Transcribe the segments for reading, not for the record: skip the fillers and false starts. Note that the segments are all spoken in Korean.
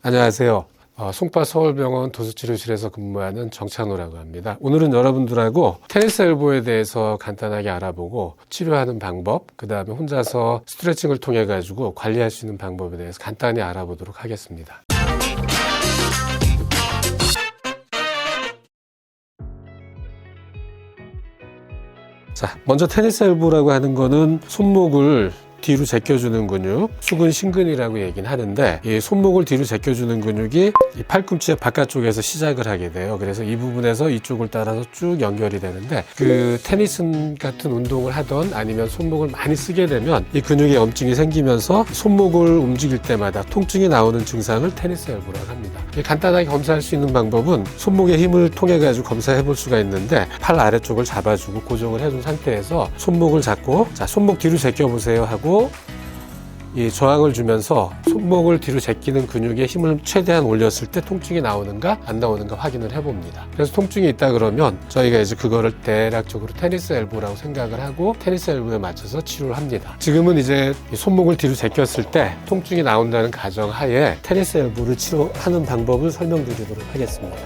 안녕하세요. 송파 서울병원 도수치료실에서 근무하는 정찬호라고 합니다. 오늘은 여러분들하고 테니스 엘보에 대해서 간단하게 알아보고 치료하는 방법, 그 다음에 혼자서 스트레칭을 통해 가지고 관리할 수 있는 방법에 대해서 간단히 알아보도록 하겠습니다. 자, 먼저 테니스 엘보라고 하는 거는 손목을 뒤로 제껴주는 근육, 수근 신근이라고 얘기는 하는데, 이 손목을 뒤로 제껴주는 근육이 이 팔꿈치의 바깥쪽에서 시작을 하게 돼요. 그래서 이 부분에서 이쪽을 따라서 쭉 연결이 되는데, 그 테니스 같은 운동을 하던 아니면 손목을 많이 쓰게 되면 이 근육에 염증이 생기면서 손목을 움직일 때마다 통증이 나오는 증상을 테니스 엘보라고 합니다. 간단하게 검사할 수 있는 방법은 손목의 힘을 통해 가지고 검사해 볼 수가 있는데, 팔 아래쪽을 잡아주고 고정을 해둔 상태에서 손목을 잡고, 자, 손목 뒤로 제껴 보세요 하고 이 저항을 주면서 손목을 뒤로 제끼는 근육에 힘을 최대한 올렸을 때 통증이 나오는가 안 나오는가 확인을 해봅니다. 그래서 통증이 있다 그러면 저희가 이제 그거를 대략적으로 테니스 엘보라고 생각을 하고 테니스 엘보에 맞춰서 치료를 합니다. 지금은 이제 손목을 뒤로 제꼈을 때 통증이 나온다는 가정하에 테니스 엘보를 치료하는 방법을 설명드리도록 하겠습니다.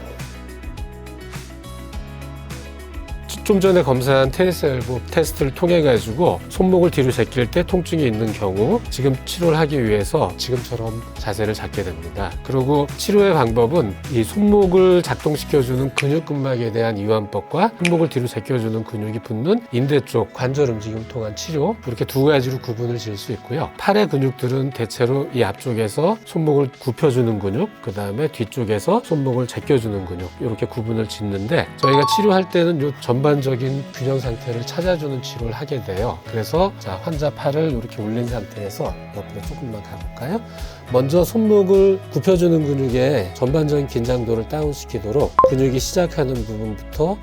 좀 전에 검사한 테니스 엘보 테스트를 통해 가지고 손목을 뒤로 제낄 때 통증이 있는 경우 지금 치료를 하기 위해서 지금처럼 자세를 잡게 됩니다. 그리고 치료의 방법은 이 손목을 작동시켜주는 근육근막에 대한 이완법과 손목을 뒤로 제껴주는 근육이 붙는 인대 쪽 관절 움직임을 통한 치료, 이렇게 두 가지로 구분을 지을 수 있고요. 팔의 근육들은 대체로 이 앞쪽에서 손목을 굽혀주는 근육, 그 다음에 뒤쪽에서 손목을 제껴주는 근육, 이렇게 구분을 짓는데, 저희가 치료할 때는 이 전반적인 균형 상태를 찾아주는 치료를 하게 돼요. 그래서 자, 환자 팔을 이렇게 올린 상태에서 옆으로 조금만 가볼까요? 먼저 손목을 굽혀주는 근육의 전반적인 긴장도를 다운시키도록 근육이 시작하는 부분부터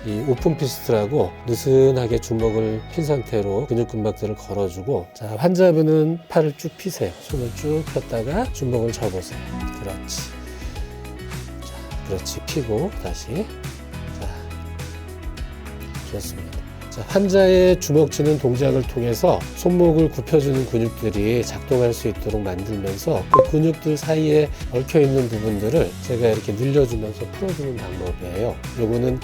이 오픈 피스트라고 느슨하게 주먹을 핀 상태로 근육근막들을 걸어주고, 자, 환자분은 팔을 쭉 피세요. 손을 쭉 폈다가 주먹을 접으세요. 그렇지. 자, 그렇지. 피고 다시. 좋습니다. 자, 환자의 주먹 쥐는 동작을 통해서 손목을 굽혀주는 근육들이 작동할 수 있도록 만들면서 그 근육들 사이에 얽혀있는 부분들을 제가 이렇게 늘려주면서 풀어주는 방법이에요. 요거는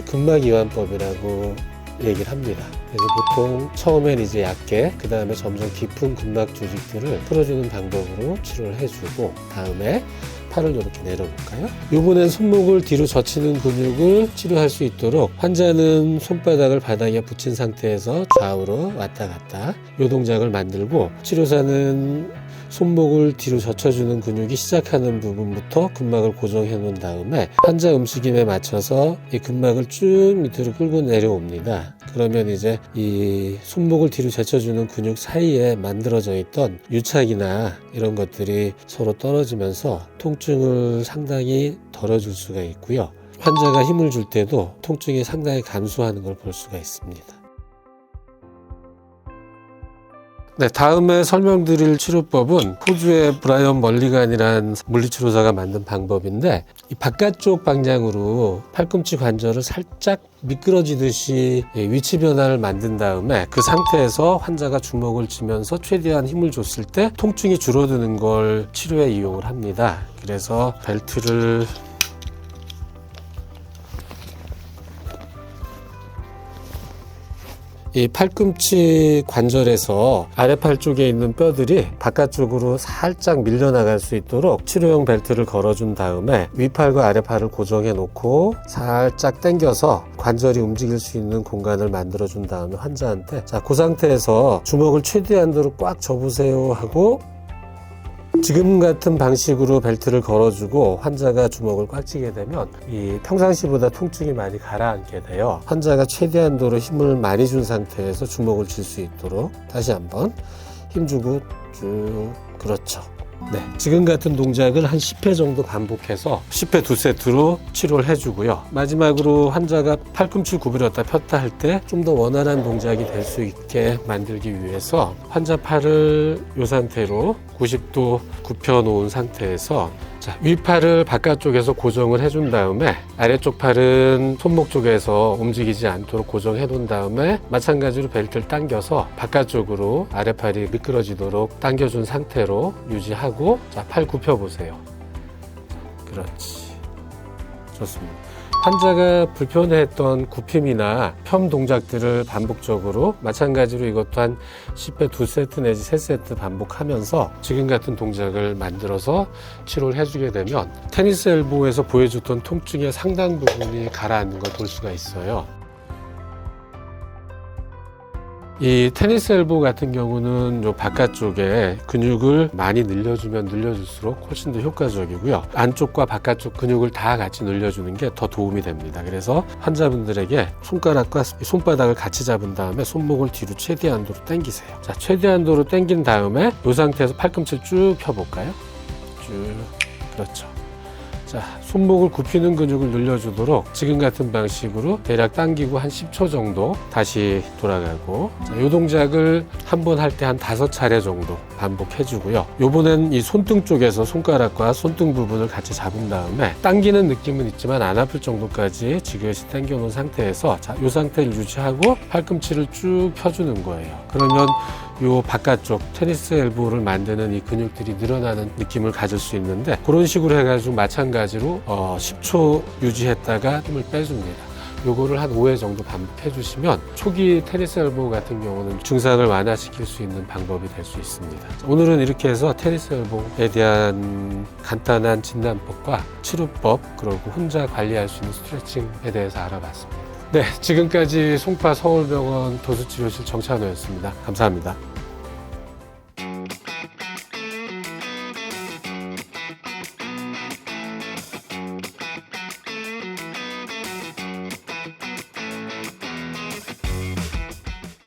근막 이완법이라고 얘기를 합니다. 그래서 보통 처음엔 이제 얇게, 그 다음에 점점 깊은 근막 조직들을 풀어주는 방법으로 치료를 해주고, 다음에 팔을 이렇게 내려볼까요? 이번엔 손목을 뒤로 젖히는 근육을 치료할 수 있도록 환자는 손바닥을 바닥에 붙인 상태에서 좌우로 왔다 갔다 이 동작을 만들고, 치료사는 손목을 뒤로 젖혀주는 근육이 시작하는 부분부터 근막을 고정해 놓은 다음에 환자 움직임에 맞춰서 이 근막을 쭉 밑으로 끌고 내려옵니다. 그러면 이제 이 손목을 뒤로 젖혀주는 근육 사이에 만들어져 있던 유착이나 이런 것들이 서로 떨어지면서 통증을 상당히 덜어줄 수가 있고요. 환자가 힘을 줄 때도 통증이 상당히 감소하는 걸 볼 수가 있습니다. 네, 다음에 설명드릴 치료법은 호주의 브라이언 멀리간이라는 물리치료사가 만든 방법인데, 이 바깥쪽 방향으로 팔꿈치 관절을 살짝 미끄러지듯이 위치 변화를 만든 다음에 그 상태에서 환자가 주먹을 쥐면서 최대한 힘을 줬을 때 통증이 줄어드는 걸 치료에 이용을 합니다. 그래서 벨트를 이 팔꿈치 관절에서 아래팔 쪽에 있는 뼈들이 바깥쪽으로 살짝 밀려나갈 수 있도록 치료용 벨트를 걸어준 다음에 위팔과 아래팔을 고정해 놓고 살짝 당겨서 관절이 움직일 수 있는 공간을 만들어준 다음에 환자한테, 자, 그 상태에서 주먹을 최대한으로 꽉 접으세요 하고 지금 같은 방식으로 벨트를 걸어주고 환자가 주먹을 꽉 쥐게 되면 이 평상시보다 통증이 많이 가라앉게 돼요. 환자가 최대한도로 힘을 많이 준 상태에서 주먹을 쥘 수 있도록 다시 한번 힘주고 쭉, 그렇죠. 네, 지금 같은 동작을 한 10회 정도 반복해서 10회 2세트로 치료를 해주고요. 마지막으로 환자가 팔꿈치를 구부렸다 폈다 할 때 좀 더 원활한 동작이 될 수 있게 만들기 위해서 환자 팔을 이 상태로 90도 굽혀 놓은 상태에서 자, 윗팔을 바깥쪽에서 고정을 해준 다음에 아래쪽 팔은 손목 쪽에서 움직이지 않도록 고정해 둔 다음에 마찬가지로 벨트를 당겨서 바깥쪽으로 아래팔이 미끄러지도록 당겨준 상태로 유지하고, 자, 팔 굽혀 보세요. 그렇지. 좋습니다. 환자가 불편해했던 굽힘이나 펴 동작들을 반복적으로, 마찬가지로 이것도 한 10회 2세트 내지 3세트 반복하면서 지금 같은 동작을 만들어서 치료를 해주게 되면 테니스 엘보에서 보여줬던 통증의 상당 부분이 가라앉는 걸 볼 수가 있어요. 이 테니스 엘보 같은 경우는 요 바깥쪽에 근육을 많이 늘려주면 늘려줄수록 훨씬 더 효과적이고요. 안쪽과 바깥쪽 근육을 다 같이 늘려주는 게 더 도움이 됩니다. 그래서 환자분들에게 손가락과 손바닥을 같이 잡은 다음에 손목을 뒤로 최대한도로 당기세요. 자, 최대한도로 당긴 다음에 이 상태에서 팔꿈치를 쭉 펴볼까요? 쭉. 그렇죠. 자, 손목을 굽히는 근육을 늘려주도록 지금 같은 방식으로 대략 당기고 한 10초 정도 다시 돌아가고, 자, 이 동작을 한 번 할 때 한 5차례 정도 반복해 주고요. 요번엔 이 손등 쪽에서 손가락과 손등 부분을 같이 잡은 다음에 당기는 느낌은 있지만 안 아플 정도까지 지그시 당겨 놓은 상태에서, 자, 이 상태를 유지하고 팔꿈치를 쭉 펴주는 거예요. 그러면 요 바깥쪽 테니스 엘보를 만드는 이 근육들이 늘어나는 느낌을 가질 수 있는데, 그런 식으로 해가지고 마찬가지로 10초 유지했다가 힘을 빼줍니다. 요거를 한 5회 정도 반복해 주시면 초기 테니스 엘보 같은 경우는 증상을 완화시킬 수 있는 방법이 될 수 있습니다. 오늘은 이렇게 해서 테니스 엘보에 대한 간단한 진단법과 치료법, 그리고 혼자 관리할 수 있는 스트레칭에 대해서 알아봤습니다. 네, 지금까지 송파 서울병원 도수치료실 정찬호였습니다. 감사합니다.